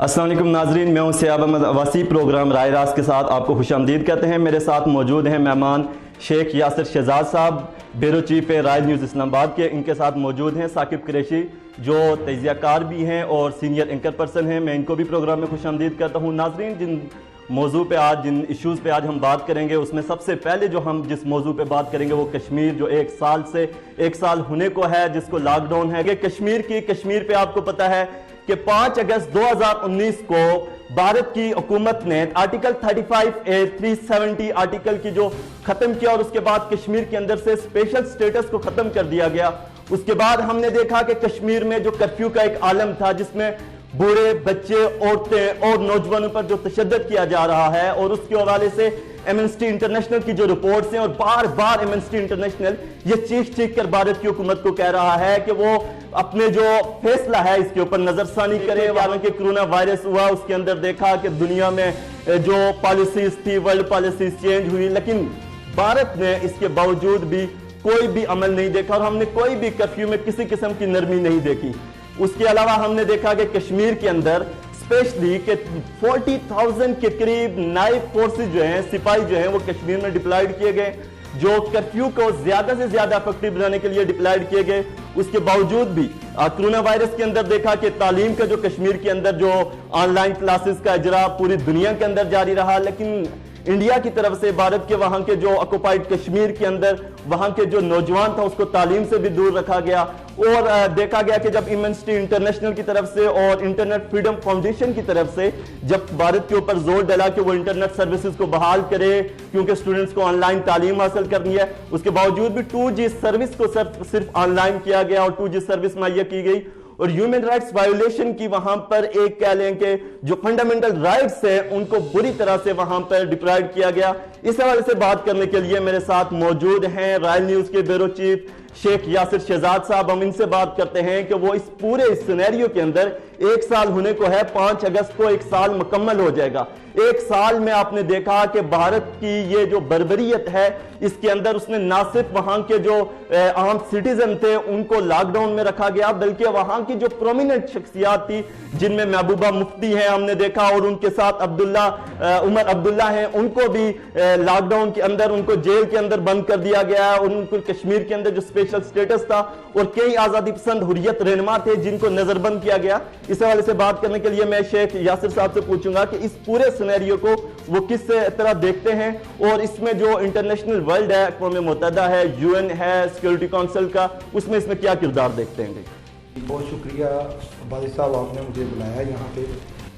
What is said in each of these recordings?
अस्सलाम वालेकुम नाजरीन, मैं हूं सियाब अहमद अवासी। प्रोग्राम राय रास्त के साथ आपको खुशामदीद कहते हैं। मेरे साथ मौजूद हैं मेहमान शेख यासिर शहजाद साहब, ब्यूरो चीफ राय न्यूज़ इस्लामाबाद के। इनके साथ मौजूद हैं साकिब कुरैशी, जो तजियाकार भी हैं और सीनियर एंकर पर्सन हैं। मैं इनको भी प्रोग्राम में खुशामदीद करता हूँ। नाजरीन, जिन इश्यूज़ पे आज हम बात करेंगे, उसमें सबसे पहले जो हम जिस मौजू पे बात करेंगे वो कश्मीर, जो एक साल होने को है, जिसको लॉकडाउन है कि कश्मीर पे आपको पता है कि 5 अगस्त 2019 को भारत की हुकूमत ने आर्टिकल 35A 370 आर्टिकल की जो खत्म किया और उसके बाद कश्मीर के अंदर से स्पेशल स्टेटस को खत्म कर दिया गया। उसके बाद हमने देखा कि कश्मीर में जो कर्फ्यू का एक आलम था, जिसमें बूढ़े, बच्चे, औरतें और नौजवानों पर जो तशद्दुद किया जा रहा है, और उसके हवाले से एमनेस्टी इंटरनेशनल की जो रिपोर्ट्स हैं, और बार बार एमनेस्टी इंटरनेशनल ये चीख कर भारत की हुकूमत को कह रहा है कि वो अपने जो फैसला है इसके ऊपर नजरसानी करे। हालांकि कोरोना वायरस हुआ, उसके अंदर देखा कि दुनिया में जो पॉलिसीज थी, वर्ल्ड पॉलिसीज चेंज हुई, लेकिन भारत ने इसके बावजूद भी कोई भी अमल नहीं देखा और हमने कोई भी कर्फ्यू में किसी किस्म की नरमी नहीं देखी। उसके अलावा हमने देखा कि कश्मीर के अंदर स्पेशली कि 40,000 के करीब नाइब फोर्सेज जो हैं, सिपाही जो हैं, वो कश्मीर में डिप्लॉयड किए गए, जो कर्फ्यू को ज्यादा से ज्यादा इफेक्टिव बनाने के लिए डिप्लॉयड किए गए। उसके बावजूद भी कोरोना वायरस के अंदर देखा कि तालीम का जो कश्मीर के अंदर जो ऑनलाइन क्लासेस का इजरा पूरी दुनिया के अंदर जारी रहा, लेकिन इंडिया की तरफ से भारत के वहां के जो ऑक्युपाइड कश्मीर के अंदर वहां के जो नौजवान था उसको तालीम से भी दूर रखा गया। और देखा गया कि जब एमनेस्टी इंटरनेशनल की तरफ से और इंटरनेट फ्रीडम फाउंडेशन की तरफ से जब भारत के ऊपर जोर डाला कि वो इंटरनेट सर्विसेज को बहाल करे, क्योंकि स्टूडेंट्स को ऑनलाइन तालीम हासिल करनी है, उसके बावजूद भी 2G सर्विस को सिर्फ ऑनलाइन किया गया और 2G सर्विस मुहैया की गई। और ह्यूमन राइट्स वायोलेशन की वहां पर एक कह लें कि जो फंडामेंटल राइट्स हैं उनको बुरी तरह से वहां पर डिप्राइव किया गया। इस हवाले से बात करने के लिए मेरे साथ मौजूद हैं रॉयल न्यूज के ब्यूरो चीफ शेख यासिर शहजाद साहब। हम इनसे बात करते हैं कि वो इस पूरे सिनेरियो के अंदर 1 साल होने को है, 5 अगस्त को 1 साल मुकम्मल हो जाएगा। 1 साल में आपने देखा कि भारत की ये जो बर्बरियत है, इसके अंदर उसने ना सिर्फ वहां के जो आम सिटीजन थे उनको लॉकडाउन में रखा गया, बल्कि वहां की जो प्रोमिनेंट शख्सियात थी, जिनमें महबूबा मुफ्ती हैं हमने देखा, और उनके साथ उमर अब्दुल्ला हैं, उनको भी लॉकडाउन के अंदर उनको जेल के अंदर बंद कर दिया गया। उनको कश्मीर के अंदर जो स्पेशल स्टेटस था, और कई आजादी पसंद हुर्रियत रहनुमा थे जिनको नजरबंद किया गया। इस हवाले से बात करने के लिए मैं शेख यासिर साहब से पूछूंगा कि इस पूरे सिनेरियो को वो किस तरह देखते हैं, और इसमें जो इंटरनेशनल वर्ल्ड है, अक़वाम मुत्तहिदा है, UN है, सिक्योरिटी काउंसिल का, उसमें इसमें क्या किरदार देखते हैं? बहुत शुक्रिया वालिद साहब, आपने मुझे बुलाया यहाँ पे।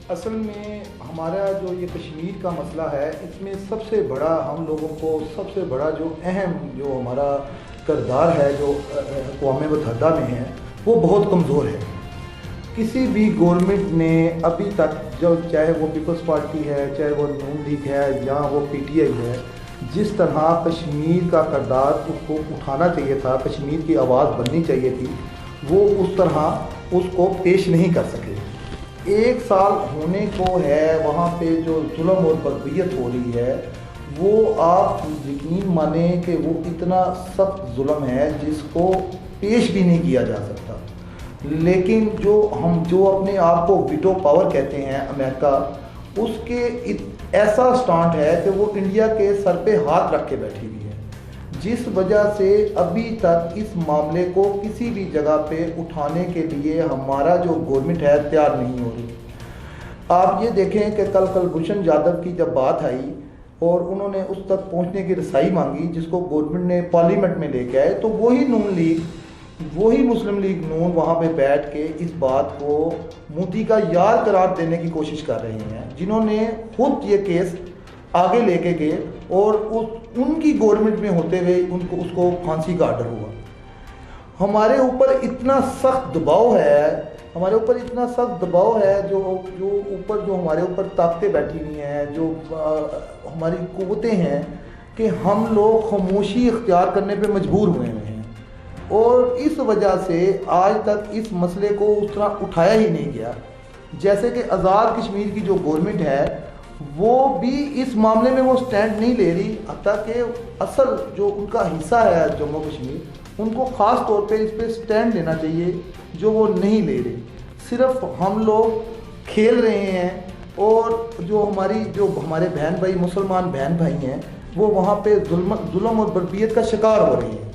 असल में हमारा जो ये कश्मीर का मसला है, इसमें सबसे बड़ा हम लोगों को सबसे बड़ा जो अहम जो हमारा किरदार है जो अक़वाम मुत्तहिदा में है, वो बहुत कमज़ोर है। किसी भी गवर्नमेंट ने अभी तक, जो चाहे वो पीपल्स पार्टी है, चाहे वो नून लीग है या वो PTI है, जिस तरह कश्मीर का किरदार उसको उठाना चाहिए था, कश्मीर की आवाज़ बननी चाहिए थी, वो उस तरह उसको पेश नहीं कर सके। 1 साल होने को है, वहाँ पे जो जुल्म और बर्बरियत हो रही है, वो आप यकीन माने कि वो इतना सख्त जुल्म है जिसको पेश भी नहीं किया जा सकता। लेकिन जो अपने आप को वीटो पावर कहते हैं अमेरिका, उसके ऐसा स्टांट है कि वो इंडिया के सर पे हाथ रख के बैठी हुई है, जिस वजह से अभी तक इस मामले को किसी भी जगह पे उठाने के लिए हमारा जो गवर्नमेंट है तैयार नहीं हो रही। आप ये देखें कि कल कुलभूषण जाधव की जब बात आई और उन्होंने उस तक पहुंचने की रसाई मांगी, जिसको गवर्नमेंट ने पार्लियामेंट में लेके आए, तो वही मुस्लिम लीग नून वहाँ पे बैठ के इस बात को मोदी का यार करार देने की कोशिश कर रहे हैं, जिन्होंने खुद ये केस आगे लेके गए और उनकी गवर्नमेंट में होते हुए उसको फांसी का आर्डर हुआ। हमारे ऊपर इतना सख्त दबाव है, जो हमारे ऊपर ताकतें बैठी हुई हैं, जो हमारी कुव्वतें हैं, कि हम लोग खामोशी इख्तियार करने पे मजबूर हुए हैं, और इस वजह से आज तक इस मसले को उस तरह उठाया ही नहीं गया। जैसे कि आज़ाद कश्मीर की जो गवर्नमेंट है, वो भी इस मामले में वो स्टैंड नहीं ले रही, हत्ता कि असल जो उनका हिस्सा है जम्मू कश्मीर, उनको ख़ास तौर पे इस पे स्टैंड लेना चाहिए, जो वो नहीं ले रही। सिर्फ हम लोग کھیل رہے ہیں اور جو ہمارے بہن بھائی مسلمان بہن بھائی ہیں وہ وہاں پہ ظلم اور بربریت کا شکار ہو رہے ہیں.